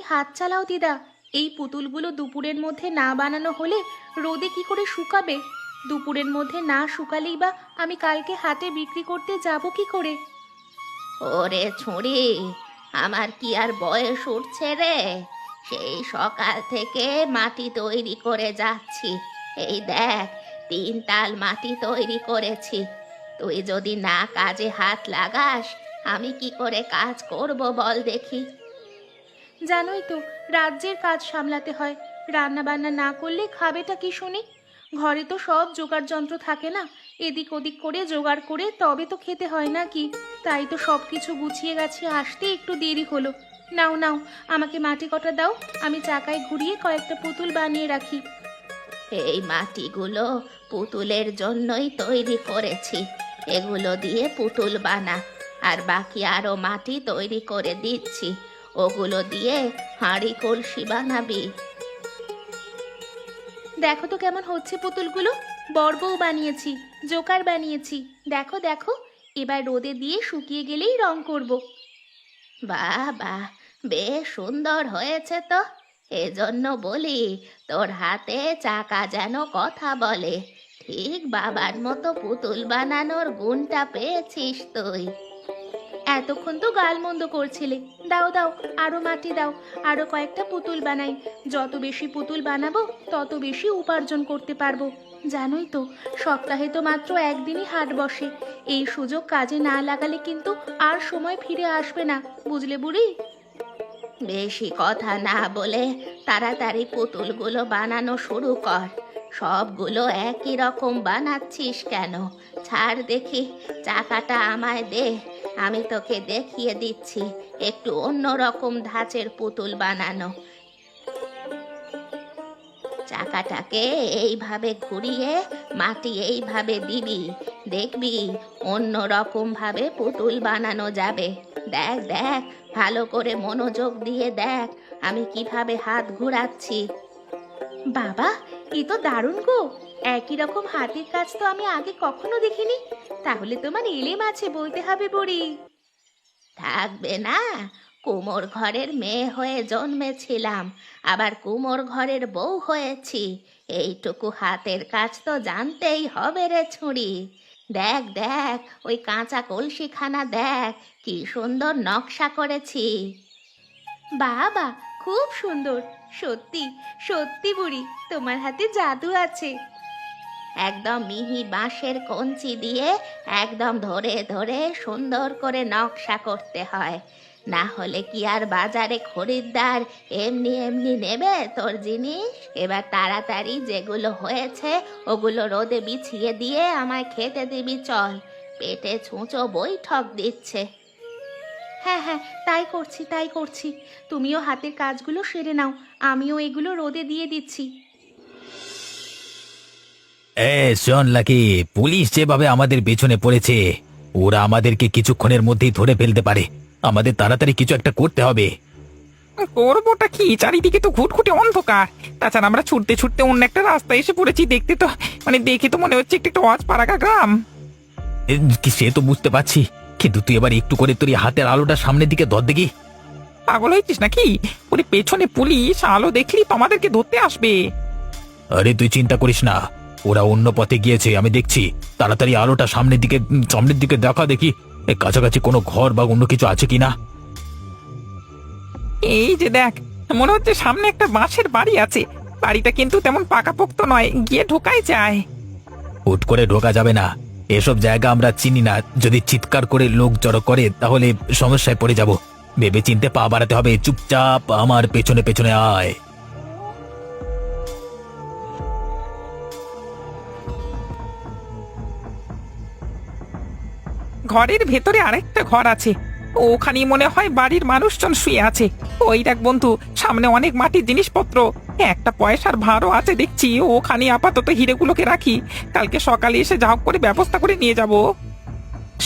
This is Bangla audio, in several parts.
হাত চালাও দিদা। এই পুতুলগুলো দুপুরের মধ্যে না বানানো হলে রোদে কি করে শুকাবে? দুপুরের মধ্যে না শুকালেই বা আমি কালকে হাটে বিক্রি করতে যাব কি করে? ওরে ছুঁড়ি, আমার কি আর বয়স উঠছে রে? সেই সকাল থেকে মাটি তৈরি করে যাচ্ছি। এই দেখ, 3 তাল মাটি তৈরি করেছি। তুই যদি না কাজে হাত লাগাস, আমি কি করে কাজ করব বল দেখি। জানোই তো, রাজ্যের কাজ সামলাতে হয়। রান্না বান্না না করলে খাবেটা কি শুনি? ঘরে তো সব জোগাড় যন্ত্র থাকে না, এদিক ওদিক করে জোগাড় করে তবে তো খেতে হয় নাকি? তাই তো সব কিছু গুছিয়ে গেছে, আসতে একটু দেরি হলো। নাও নাও, আমাকে মাটি কটা দাও, আমি চাকায় ঘুরিয়ে কয়েকটা পুতুল বানিয়ে রাখি। এই মাটিগুলো পুতুলের জন্যই তৈরি করেছি। এগুলো দিয়ে পুতুল বানা। আর বাকি আরো মাটি তৈরি করে দিচ্ছি, ওগুলো দিয়ে হাঁড়ি কলসি বানাবি। দেখো তো কেমন হচ্ছে পুতুলগুলো। বড় বানিয়েছি, জোকার বানিয়েছি। দেখো দেখো, এবার রোদে দিয়ে শুকিয়ে গেলেই রং করব। বাহ বাহ, বেশ সুন্দর হয়েছে তো। এজন্য বলি, তোর হাতে চাকা যেন কথা বলে। ঠিক বাবার মতো পুতুল বানানোর গুণটা পেয়েছিস তুই। এতক্ষণ তো গালমন্দ করছিলে। দাও দাও, আরো মাটি দাও, আরো কয়েকটা পুতুল বানাই। যত বেশি পুতুল বানাবো তত বেশি উপার্জন করতে পারবো। জানোই তো, সপ্তাহে তো মাত্র একদিনই হাট বসে। এই সুযোগ কাজে না লাগালে কিন্তু আর সময় ফিরে আসবে না, বুঝলে বুড়ি? বেশি কথা না বলে তাড়াতাড়ি পুতুলগুলো বানানো শুরু কর। সবগুলো একই রকম বানাচ্ছিস কেন? ছাড় দেখি, চাকাটা আমায় দে, আমি তোকে দেখিয়ে দিচ্ছি একটু অন্য রকম ধাঁচের পুতুল বানানো। চাকাটাকে এইভাবে ঘুরিয়ে মাটি এইভাবে দিবি, দেখবি অন্য রকম ভাবে পুতুল বানানো যাবে। দেখ দেখ, ভালো করে মনোযোগ দিয়ে দেখ আমি কিভাবে হাত ঘোরাচ্ছি। বাবা, এ তো দারুণ গো! একই রকম হাতের কাজ তো আমি আগে কখনো দেখিনি। তাহলে তোমার এলেম আছে বলতে হবে বুড়ি। থাকবে না? কুমোর ঘরের মেয়ে হয়ে জন্মেছিলাম, আবার কুমোর ঘরের বউ হয়েছি। এইটুকু হাতের কাজ তো জানতেই হবে রে ছুঁড়ি। দেখ দেখ, ওই কাঁচা কলসিখানা দেখ, কি সুন্দর নকশা করেছি। বাবা, খুব সুন্দর। সত্যি সত্যি বুড়ি, তোমার হাতে জাদু আছে। একদম মিহি বাঁশের কঞ্চি দিয়ে একদম ধরে ধরে সুন্দর করে নকশা করতে হয়, না হলে কি আর বাজারে খরিদ্দার এমনি এমনি নেবে তোর জিনিস? এবার তাড়াতাড়ি যেগুলো হয়েছে ওগুলো রোদে বিছিয়ে দিয়ে আমায় খেতে দিবি চল। পেটে ছুঁচো বৈঠক দিচ্ছে। হ্যাঁ হ্যাঁ, তাই করছি তাই করছি। তুমিও হাতের কাজগুলো সেরে নাও, আমিও এগুলো রোদে দিয়ে দিচ্ছি। শোন লাকি, পুলিশ যেভাবে আমাদের পেছনে পড়েছে, ওরা আমাদেরকে কিছুক্ষণের মধ্যেই ধরে ফেলতে পারে। আমাদের তাড়াতাড়ি কিছু একটা করতে হবে। করবোটা কি? চারিদিকে তো ঘুটঘুটে অন্ধকার। তাছাড়া আমরা ছুটতে ছুটতে অন্য একটা রাস্তায় এসে পড়েছি। দেখতে তো দেখে তো মনে হচ্ছে একটা অজপাড়াগা গ্রাম। সে তো বুঝতে পারছি, কিন্তু তুই এবার একটু করে তোর এই হাতের আলোটা সামনের দিকে ধর দেখি। পাগল হয়েছিস নাকি? ওরে পেছনে পুলিশ, আলো দেখলি তো আমাদেরকে ধরতে আসবে। আরে তুই চিন্তা করিস না, ওরা অন্য পথে গিয়েছে, আমি দেখছি। তাড়াতাড়ি আলোটা সামনের দিকে দেখা দেখি কাছাকাছি কোনো ঘর বা অন্য কিছু আছে কিনা। এই যে দেখ, মনে হচ্ছে সামনে একটা বাঁশের বাড়ি আছে। বাড়িটা কিন্তু তেমন পাকাপোক্ত নয়, গিয়ে ঢোকাই যায়। হুট করে ঢোকা যাবে না, এসব জায়গা আমরা চিনি না। যদি চিৎকার করে লোক জড়ো করে তাহলে সমস্যায় পড়ে যাব। ভেবে চিনতে পা বাড়াতে হবে। চুপচাপ আমার পেছনে পেছনে আয়। ঘরের ভেতরে আরেকটা ঘর আছে, ওখানেই মনে হয় বাড়ির মানুষজন শুয়ে আছে। ওই দেখ বন্ধু, সামনে অনেক মাটির জিনিসপত্র, একটা পয়সার ভাঁড়ও আছে দেখছি। ওখানে আপাতত হিরেগুলোকে রাখি, কালকে সকালে এসে যা হোক করে ব্যবস্থা করে নিয়ে যাব।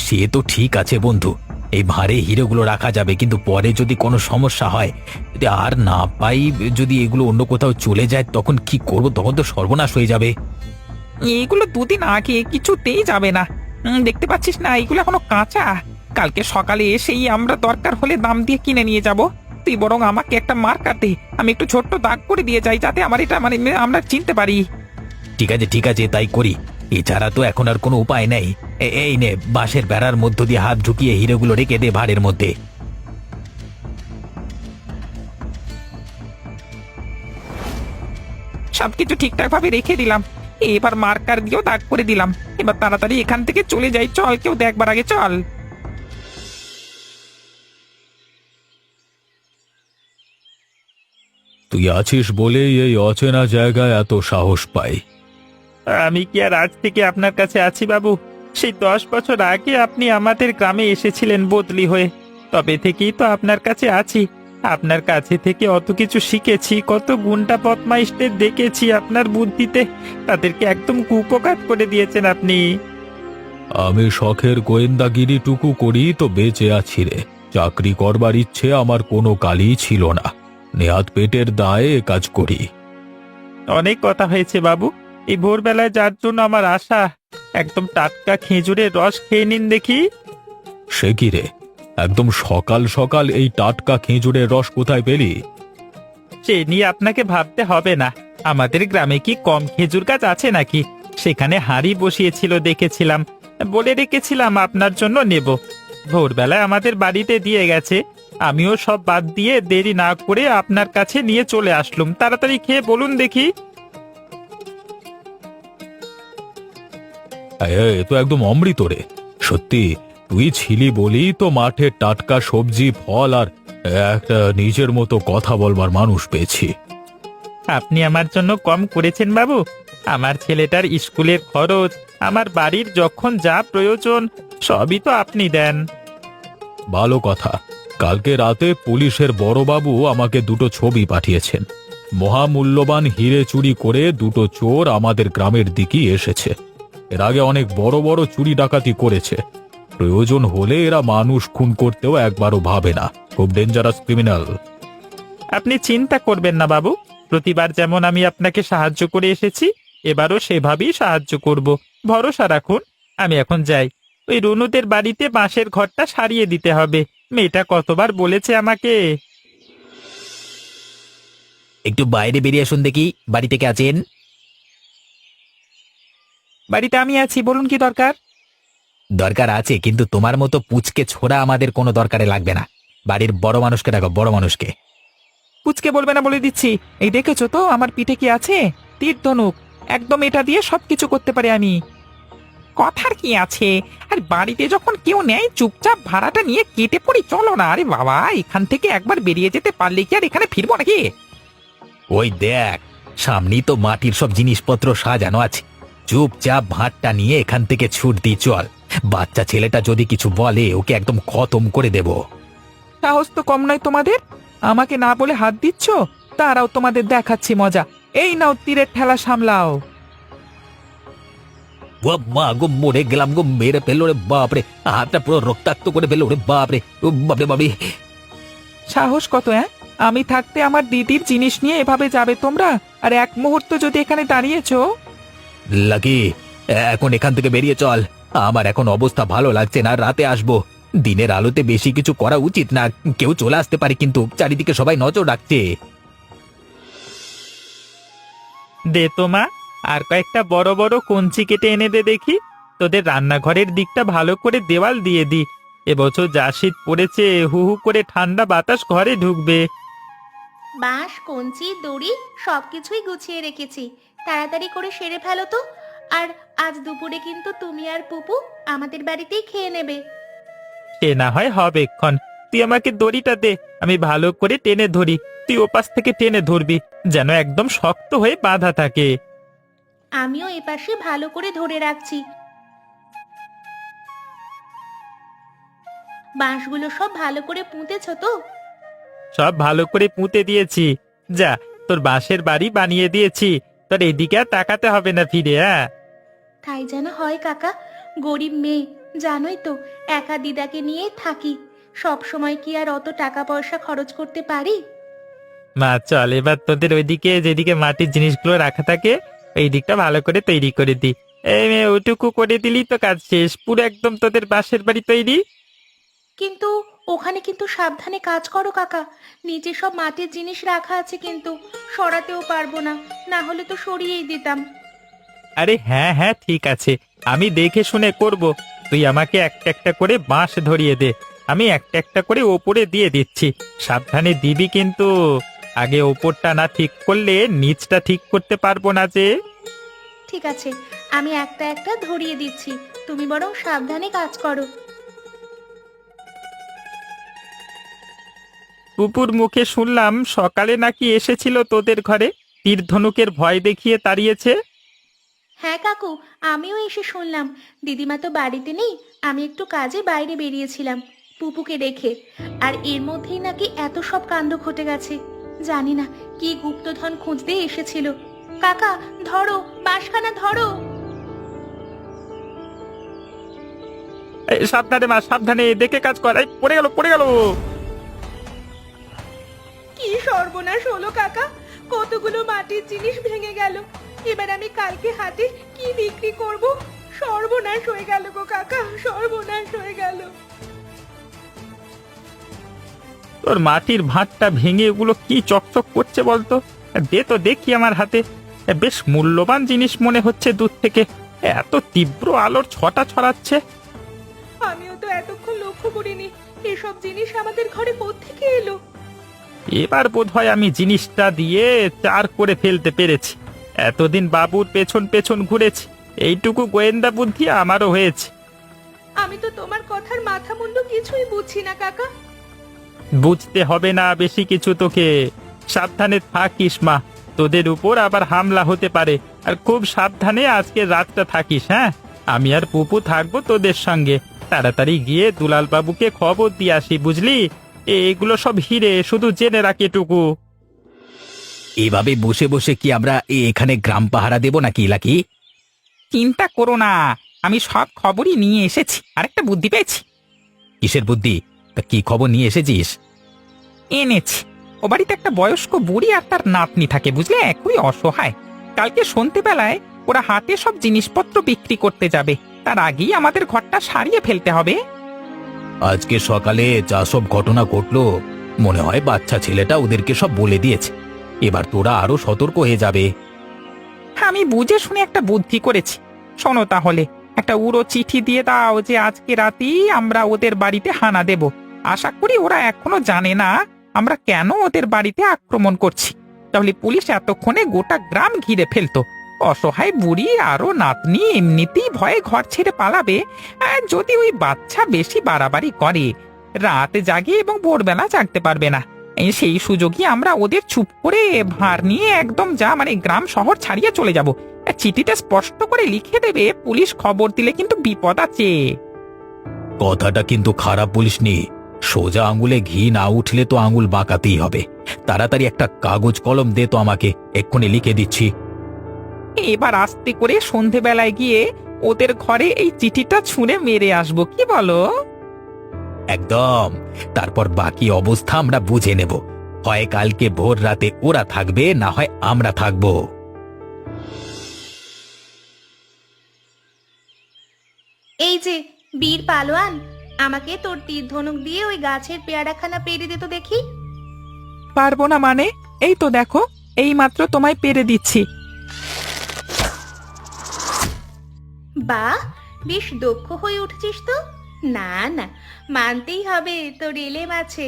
সে তো ঠিক আছে বন্ধু, এই ভাঁড়ে হিরেগুলো রাখা যাবে, কিন্তু পরে যদি কোনো সমস্যা হয়, যদি আর না পাই, যদি এগুলো অন্য কোথাও চলে যায়, তখন কি করব? তখন তো সর্বনাশ হয়ে যাবে। এইগুলো দুদিন আগে, কিছুতেই যাবে না। দেখতে পাচ্ছিস না, এইগুলো এখনো কাঁচা। কালকে সকালে এসেই আমরা দরকার হলে দাম দিয়ে কিনে নিয়ে যাব। তুই তুই বরং আমাকে একটা মার্কার দে, আমি একটু ছোট্ট দাগ করে দিয়ে যাই, যাতে আমার এটা মানে আমরা চিনতে পারি। ঠিক আছে তাই করি। এছাড়া তো এখন আর কোনো উপায় নেই। এই নে, বাঁশের বেড়ার মধ্য দিয়ে হাত ঢুকিয়ে হিরেগুলো রেখে দে ভাঁড়ের মধ্যে। সবকিছু ঠিকঠাক ভাবে রেখে দিলাম, এবার মার্কার দিয়েও দাগ করে দিলাম। এবার তাড়াতাড়ি এখান থেকে চলে যাই, চল, কেউ দেখবার আগে চল। তুই আছিস বলেই এই অচেনা জায়গায় এত সাহস পাই। আমি কি আর আজ থেকে আপনার কাছে আছি বাবু? সেই 10 বছর আগে আপনি আমাদের গ্রামে এসেছিলেন বদলি হয়ে, তবে থেকেই তো আপনার কাছে আছি। আপনার কাছে থেকে অত কিছু শিখেছি, কত গুন্ডা বদমাইশদের দেখেছি আপনার বুদ্ধিতে, তাদেরকে একদম কুপকাত করে দিয়েছেন আপনি। আমি শখের গোয়েন্দাগিরিটুকু করি তো বেঁচে আছি রে। চাকরি করবার ইচ্ছে আমার কোনো কালই ছিল না, নেহাত পেটের দায়ে এ কাজ করি। অনেক কথা হয়েছে বাবু, এই ভোরবেলায় যার জন্য আমার আশা, একদম টাটকা খেজুরের রস খেয়ে নিন দেখি। সে কি রে, একদম সকাল সকাল এই টাটকা খেজুরের রস কোথায় পেলি? সে নিয়ে আপনাকে ভাবতে হবে না, আমাদের গ্রামে কি কম খেজুর গাছ আছে নাকি? সেখানে হাঁড়ি বসিয়েছিল দেখেছিলাম, বলে রেখেছিলাম আপনার জন্য নেব। ভোরবেলায় আমাদের বাড়িতে দিয়ে গেছে, আমিও সব বাদ দিয়ে দেরি না করে আপনার কাছে নিয়ে চলে আসলুম। তাড়াতাড়ি খেয়ে বলুন দেখি। এ তো একদম অমৃত রে। সত্যি, তুই ছিলি বলি তো মাঠে টাটকা সবজি ফল আর একটা নিজের মতো কথা বলবার মানুষ পেয়েছি। আপনি আমার জন্য কম করেছেন বাবু? আমার ছেলেটার স্কুলের খরচ, আমার বাড়ির যখন যা প্রয়োজন, সবই তো আপনি দেন। ভালো কথা। কালকে রাতে পুলিশের বড়বাবু আমাকে দুটো ছবি পাঠিয়েছেন। মহামূল্যবান হিরে চুরি করে দুটো চোর আমাদের গ্রামের দিকেই এসেছে। এর আগে অনেক বড় বড় চুরি ডাকাতি করেছে। প্রয়োজন হলে এরা মানুষ খুন করতেও একবারও ভাবে না। খুব ডেঞ্জারাস ক্রিমিনাল। আপনি চিন্তা করবেন না বাবু, প্রতিবার যেমন আমি আপনাকে সাহায্য করে এসেছি, এবারও সেভাবেই সাহায্য করব। ভরসা রাখুন। আমি এখন যাই, ওই রুনুদের বাড়িতে বাঁশের ঘরটা সারিয়ে দিতে হবে। মেয়েটা কতবার বলেছে আমাকে। একটু বাইরে বেরিয়ে আসুন দেখি, বাড়ি থেকে আছেন? বাড়িতে আমি আছি, বলুন কি দরকার? দরকার আছে, কিন্তু তোমার মতো পুচকে ছোড়া আমাদের কোনো দরকারে লাগবে না। বাড়ির বড় মানুষকে ডাকো, বড় মানুষকে। পুচকে বলবে না বলে দিচ্ছি। এই দেখেছো তো আমার পিঠে কি আছে? তীর ধনুক, একদম এটা দিয়ে সবকিছু করতে পারি আমি। কথার কি আছে? আর বাড়িতে যখন কেউ নেয় চুপচাপ ভাড়াটা নিয়ে কেটে পড়ি, চলো না। আরে বাবা, এখান থেকে একবার বেরিয়ে যেতে পারলে কি আর এখানে ফিরবো নাকি? ওই দেখ, সামনেই তো মাটির সব জিনিসপত্র সাজানো আছে। চুপচাপ ভাতটা নিয়ে এখান থেকে ছুট দি চল। বাচ্চা ছেলেটা যদি কিছু বলে, ওকে একদম খতম করে দেব। সাহস তো কম নয় তোমাদের, আমাকে না বলে হাত দিচ্ছ। তারাও তোমাদের দেখাচ্ছি মজা। এই নাও তীরের ঠেলা সামলাও। ও মা গো, মরে গেলাম গো, মেরে ফেললো রে বাপরে। হাতটা পুরো রক্তাক্ত করে ফেললো রে বাপরে। ও বাপরে বাপরে। সাহস কত? আমি থাকতে আমার দিদির জিনিস নিয়ে এভাবে যাবে তোমরা? আর এক মুহূর্ত যদি এখানে দাঁড়িয়েছো। লাকি, এখন এখান থেকে বেরিয়ে চল। আমার এখন অবস্থা ভালো লাগছে না, রাতে আসবো। দিনের আলোতে বেশি কিছু করা উচিত না। কেউ চলে আসতে পারে, কিন্তু চারিদিকে সবাই নজর রাখছে। দে তো মা, আর কয়েকটা বড় বড় কঞ্চি কেটে এনে দে দেখি। তোদের রান্নাঘরের দিকটা ভালো করে দেওয়াল দিয়ে দি। এবছর যা শীত পড়েছে, হু হু করে ঠান্ডা বাতাস ঘরে ঢুকবে। বাঁশ, কঞ্চি, দড়ি সবকিছুই গুছিয়ে রেখেছি, তাড়াতাড়ি করে সেরে ফেলো তো। আর আজ দুপুরে কিন্তু তুমি আর পুপু আমাদের বাড়িতেই খেয়ে নেবে। সে না হয় হবে ক্ষণ। তুই আমাকে দড়িটা দে, আমি ভালো করে টেনে ধরি। তুই ওপাশ থেকে টেনে ধরবি, যেন একদম শক্ত হয়ে বাঁধা থাকে। আমিও এপাশে ভালো করে ধরে রাখছি। বাঁশগুলো সব ভালো করে পুঁতেছো তো? সব ভালো করে পুঁতে দিয়েছি। যা, তোর বাঁশের বাড়ি বানিয়ে দিয়েছি। তোর এদিকে আর তাকাতে হবে না ফিরে। তাই যেন হয় কাকা। গরিব মেয়ে, জানোই তো, একা দিদাকে নিয়ে থাকি। সব সময় কি আর অত টাকা পয়সা খরচ করতে পারি? মা চল, এবার তোদের ওইদিকে যেদিকে মাটির জিনিসগুলো রাখা থাকে, এই দিকটা ভালো করে তৈরি করে দি। এই মেয়ে, ওটুকু করে দিলি তো কাজ শেষ। পুরো একদম তোদের বাঁশের বাড়ি তৈরি। কিন্তু ওখানে কিন্তু সাবধানে কাজ করো কাকা। নিচে সব মাটির জিনিস রাখা আছে, কিন্তু সরাতেও পারবো না, না হলে তো সরিয়েই দিতাম। আরে হ্যাঁ হ্যাঁ ঠিক আছে, আমি দেখে শুনে করব। তুই আমাকে একটা একটা করে বাঁশ ধরিয়ে দে, আমি একটা একটা করে ওপরে দিয়ে দিচ্ছি। সাবধানে দিবি কিন্তু, আগে ওপরটা না ঠিক করলে নিচটা ঠিক করতে পারবো না যে। ঠিক আছে, আমি একটা একটা ধরিয়ে দিচ্ছি, তুমি বরং সাবধানে কাজ করো। পুপুর মুখে শুনলাম সকালে নাকি এসেছিল তোদের ঘরে, তীর ধনুকের ভয় দেখিয়ে তাড়িয়েছে। হ্যাঁ কাকু, আমিও এসে শুনলাম। দিদিমা তো বাড়িতে নেই, আমি একটু কাজে বাইরে বেরিয়েছিলাম পুপুকে রেখে, আর এর মধ্যেই নাকি এত সব কাণ্ড ঘটে গেছে। জানি না কি গুপ্তধন খুঁজতে এসেছিল। কাকা ধরো, বাঁশখানা ধরো। এই, সাবধানে মা, সাবধানে দেখে কাজ কর। এই, পড়ে গেল পড়ে গেল। কি সর্বনাশ হলো কাকা, কতগুলো মাটির জিনিস ভেঙে গেল। এবার আমি কালকে হাটে কি বিক্রি করব? সর্বনাশ হয়ে গেল গো কাকা, সর্বনাশ হয়ে গেল। তোর মাটির ভাঁটটা ভেঙে ওগুলো কি চকচক করছে বলতো? দে তো দেখি আমার হাতে। বেশ মূল্যবান জিনিস মনে হচ্ছে দূর থেকে, এত তীব্র আলোর ছটা ছড়াচ্ছে। আমিও তো এতক্ষণ লক্ষ্য করিনি, এসব জিনিস আমাদের ঘরে কোত্থেকে এলো। এবার বোধহয় আমি জিনিসটা দিয়ে চার করে ফেলতে পেরেছি। এতদিন বাবুর পেছন পেছন ঘুরেছি, এইটুকু গোয়েন্দা বুদ্ধি আমারও হয়েছে। আমি তো তোমার কথার মাথা মুন্ডু কিছুই বুঝছি না কাকা। বুঝতে হবে না বেশি কিছু তোকে, সাবধানে থাকিস মা, তোদের উপর আবার হামলা হতে পারে। আর খুব সাবধানে আজকে রাতটা থাকিস। হ্যাঁ, আমি আর পুপু থাকবো তোদের সঙ্গে। তাড়াতাড়ি গিয়ে দুলাল বাবুকে খবর দিয়ে আসি, বুঝলি? এগুলো সব হিরে, শুধু জেনে রাখ এটুকু। এভাবে বসে বসে কি আমরা এখানে গ্রাম পাহারা দেব নাকি লাকি? চিন্তা করো না, আমি সব খবরই নিয়ে এসেছি, আরেকটা বুদ্ধি পেয়েছি। কিসের বুদ্ধি? তা কি খবর নিয়ে এসেছিস? এনেছি। ও বাড়িতে একটা বয়স্ক বুড়ি আর তার নাতনি থাকে, বুঝলে, খুবই অসহায়। কালকে সন্ধ্যেবেলায় ওরা হাটে সব জিনিসপত্র বিক্রি করতে যাবে, তার আগেই আমাদের ঘরটা সারিয়ে ফেলতে হবে। আজকে সকালে যা সব ঘটনা ঘটলো, মনে হয় বাচ্চা ছেলেটা ওদেরকে সব বলে দিয়েছে। এবার তোরা আরো সতর্ক হয়ে যাবে। আমি বুঝে শুনে একটা বুদ্ধি করেছি, শোনো তাহলে। একটা উড়ো চিঠি দিয়ে দাও যে আজকে রাতেই আমরা ওদের বাড়িতে হানা দেব। আশা করি ওরা এখনো জানে না আমরা কেন ওদের বাড়িতে আক্রমণ করছি। তাহলে পুলিশ এতক্ষণে গোটা গ্রাম ঘিরে ফেলতো। অসহায় বুড়ি আরো নাতনি এমনিতেই ভয়ে ঘর ছেড়ে পালাবে। আর যদি ওই বাচ্চা বেশি বাড়াবাড়ি করে, রাতে জাগে এবং ভোরবেলা জাগতে পারবে না। সেই সুযোগই আমরা ওদের চুপ করে ভার নিয়ে একদম গ্রাম শহর ছাড়িয়ে চলে যাব। চিঠিটা স্পষ্ট করে লিখে দেবে, পুলিশ খবর দিলে কিন্তু বিপদ আছে। কথাটা কিন্তু খারাপ বলিসনি। সোজা আঙুলে ঘি না উঠলে তো আঙুল বাঁকাতেই হবে। তাড়াতাড়ি একটা কাগজ কলম দে তো আমাকে, এক্ষুনি লিখে দিচ্ছি। এবার আস্তে করে সন্ধেবেলায় গিয়ে ওদের ঘরে এই চিঠিটা ছুঁড়ে মেরে আসবো, কি বলো? একদম। তারপর বাকি অবস্থা আমরা বুঝে নেব। হয় কালকে ভোর রাতে ওরা থাকবে, না হয় আমরা থাকব। এই যে বীর পালোয়ান, আমাকে তোর তীর ধনুক দিয়ে ওই গাছের পেয়ারাখানা পেরে দে তো দেখি। পারবো না মানে? এই তো দেখো, এই মাত্র তোমায় পেরে দিচ্ছি। বাহ, বেশ দক্ষ হয়ে উঠছিস তো। না না, মানতেই হবে, তোর এলেম আছে।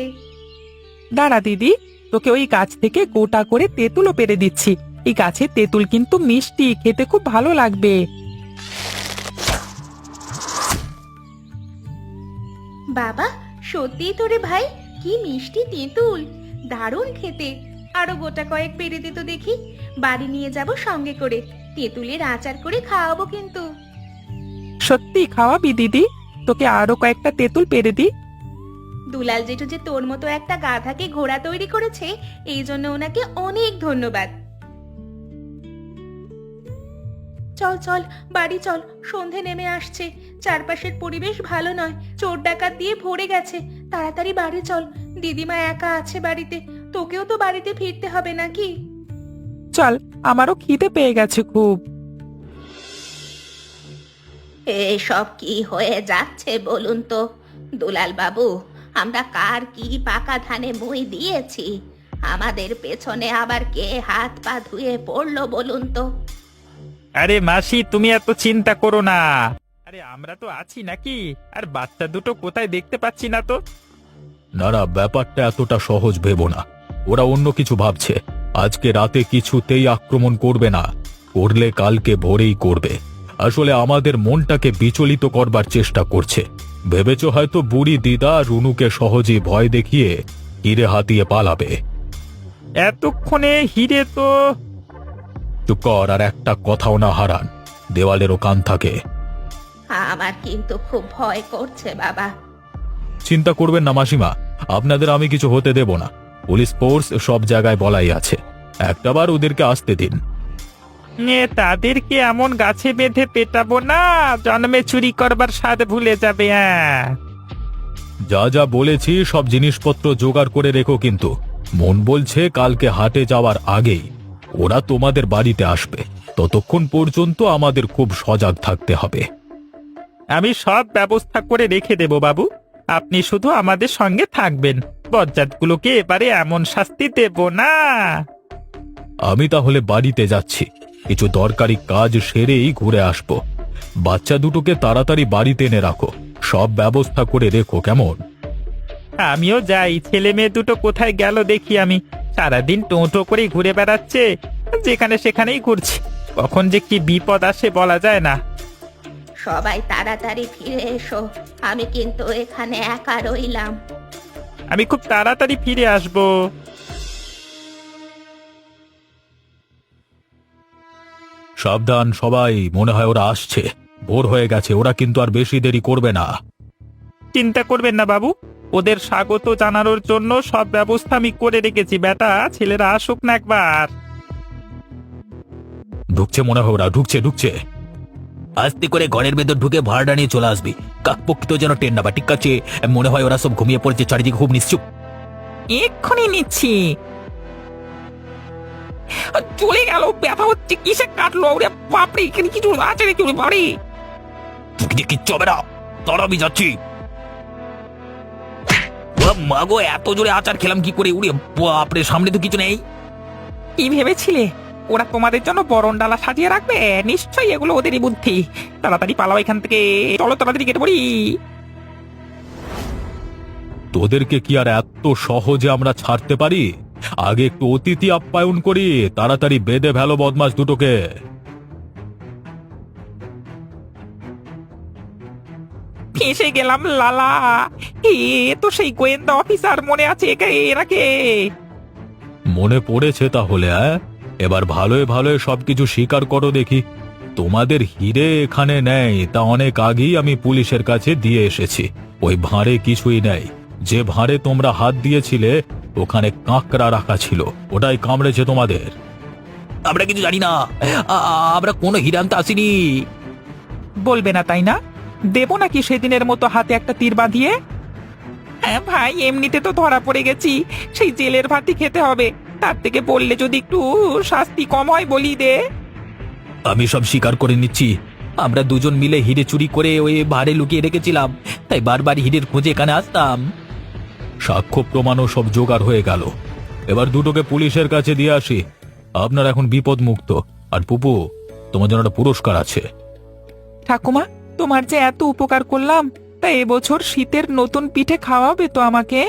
দাঁড়া দিদি, তোকে ওই গাছ থেকে গোটা করে তেঁতুলও পেরে দিচ্ছি। এই গাছের তেঁতুল কিন্তু মিষ্টি, খেতে খুব ভালো লাগবে। বাবা, সত্যিই তোরে ভাই, কি মিষ্টি তেঁতুল, দারুণ খেতে। আরো গোটা কয়েক পেরে দে তো দেখি, বাড়ি নিয়ে যাব সঙ্গে করে। তেঁতুলের আচার করে খাওয়াবো কিন্তু। সত্যি খাওয়াবি দিদি? তোকে আরো কয়েকটা তেঁতুল পেরে দি। দুলাল জেঠু যে তোর মতো একটা গাধাকে ঘোড়া তৈরি করেছে, এই জন্য ওনাকে অনেক ধন্যবাদ। চল চল, বাড়ি চল, সন্ধে নেমে আসছে। চারপাশের পরিবেশ ভালো নয়, চোর ডাকাত দিয়ে ভরে গেছে। তাড়াতাড়ি বাড়ি চল, দিদিমা একা আছে বাড়িতে, তোকেও তো বাড়িতে ফিরতে হবে নাকি? চল, আমারও খিদে পেয়ে গেছে খুব। এসব কি হয়ে যাচ্ছে বলুন তো? দুলাল বাবু, আমরা কার কি পাকা ধানে মই দিয়েছি? আমাদের পেছনে আবার কে হাত পা ধুয়ে পড়লো বলুন তো? আরে মাসি, তুমি এত চিন্তা করো না। আরে আমরা তো আছি নাকি? আর বাচ্চা দুটো কোথায় দেখতে পাচ্ছি না তো। না না, ব্যাপারটা এতটা সহজ ভেবো না। ওরা অন্য কিছু ভাবছে। আজকে রাতে কিছুতেই আক্রমণ করবে না, করলে কালকে ভোরেই করবে। আসলে আমাদের মনটাকে বিচলিত করবার চেষ্টা করছে। ভেবেছ হয়তো বুড়ি দিদা রুনুকে সহজেই ভয় দেখিয়ে হিরে হাতিয়ে পালাবে। এতক্ষণে হিরে তো চুপ কর, আর একটা কথাও না হারান। দেওয়ালেরও কান থাকে। আমার কিন্তু খুব ভয় করছে বাবা। চিন্তা করবেন না মাসিমা, আপনাদের আমি কিছু হতে দেব না। পুলিশ ফোর্স সব জায়গায় বলাই আছে, একটাবার ওদেরকে আসতে দিন। তাদেরকে এমন গাছে বেঁধে পেটাবো না, জন্মে চুরি করবার স্বাদ ভুলে যাবে। হ্যাঁ, যা যা বলেছি সব জিনিসপত্র জোগাড় করে রেখো, কিন্তু মন বলছে কালকে হাটে যাওয়ার আগেই ওরা তোমাদের বাড়িতে আসবে। ততক্ষণ পর্যন্ত আমাদের খুব সজাগ থাকতে হবে। আমি সব ব্যবস্থা করে রেখে দেব বাবু। আপনি শুধু আমাদের সঙ্গে থাকবেন। বজ্জাতগুলোকে এবারে এমন শাস্তি দেব না। আমি তাহলে বাড়িতে যাচ্ছি, কিছু দরকারি কাজ সেরেই ঘুরে আসব। বাচ্চা দুটোকে তাড়াতাড়ি বাড়িতে এনে রাখো, সব ব্যবস্থা করে রেখো, কেমন? আমিও যাই। ছেলে মেয়ে দুটো কোথায় গেল দেখি। আমি সারাদিন টোটো করে ঘুরে বেড়াচ্ছে, যেখানে সেখানেই ঘুরছি। কখন যে কি বিপদ আসে বলা যায় না। সবাই তাড়াতাড়ি ফিরে এসো, আমি কিন্তু এখানে একা রইলাম। আমি খুব তাড়াতাড়ি ফিরে আসবো। সাবধান সবাই, মনে হয় ওরা আসছে। ভোর হয়ে গেছে, ওরা কিন্তু আর বেশি দেরি করবে না। চিন্তা করবেন না বাবু, ওদের স্বাগত জানানোর জন্য সব ব্যবস্থা আমি করে রেখেছি। বেটা, ছেলেরা আসুক না একবার। ঢুকছে মনে হয়, ওরা ঢুকছে ঢুকছে। আস্তে করে ঘরের ভেতর ঢুকে ভাড়া নিয়ে চলে আসবি। কাকপক্ষিত যেন টেন না বা, ঠিক আছে? মনে হয় ওরা সব ঘুমিয়ে পড়েছে, চারিদিকে খুব নিশ্চুপ। এক্ষুনি নিচ্ছি। চলে গেল, ব্যথা হচ্ছে। কিসে কাটলো? ওরে বাপরে, এখানে কিছু আছে নাকি? ওরে বাড়ি কিচ্ছু হবে না, তারা আমি যাচ্ছি। মাগো, এত জোরে আচার খেলাম কি করে? উড়ে বাপরে, সামনে তো কিছু নেই। কি ভেবেছিলে ওরা তোমাদের জন্য বরণ ডালা সাজিয়ে রাখবে? নিশ্চয়ই এগুলো ওদেরই বুদ্ধি। তাড়াতাড়ি পালাও এখান থেকে, চলো তাড়াতাড়ি কেটে পড়ি। তোদেরকে কি আর এত সহজে আমরা ছাড়তে পারি? আগে একটু অতিথি আপ্যায়ন করি। তাড়াতাড়ি বেঁধে ফেলো বদমাস দুটোকে। ফেঁসে গেলাম লালা। এ তো সেই গোয়েন্দা অফিসার, মনে আছে এরা কে? মনে পড়েছে তাহলে? এবার ভালোই ভালোই সবকিছু স্বীকার করো দেখি। তোমাদের হিরে এখানে নেই, তা অনেক আগেই আমি পুলিশের কাছে দিয়ে এসেছি। ওই ভাঁড়ে কিছুই নেই। যে ভাঁড়ে তোমরা হাত দিয়েছিলে ওখানে কাঁকড়া রাখা ছিল, ওটাই কামড়েছে তোমাদের। আমরা কিছু জানি না, আমরা কোনো হিরে আনতে আসিনি। বলবে না তাই না? দেবো নাকি সেদিনের মতো হাতে একটা তীর বাঁধিয়ে? হ্যাঁ ভাই, এমনিতে তো ধরা পড়ে গেছি, সেই জেলের ভাতই খেতে হবে। তার থেকে বললে যদি একটু শাস্তি কম হয়, বলি দে। আমি সব স্বীকার করে নিচ্ছি। আমরা দুজন মিলে হিরে চুরি করে ওই ভাঁড়ে লুকিয়ে রেখেছিলাম, তাই বারবার হিরের খোঁজে এখানে আসতাম। সাক্ষ্য প্রমাণও সব জোগাড় হয়ে গেল। এবার দুটোকে পুলিশের কাছে দিয়ে আসি। আপনার এখন বিপদ মুক্ত। আর পুপু, তোমার জন্য একটা পুরস্কার আছে। ঠাকুমা, তোমার যে এত উপকার করলাম, তা এবছর শীতের নতুন পিঠে খাওয়াবে তো আমাকে?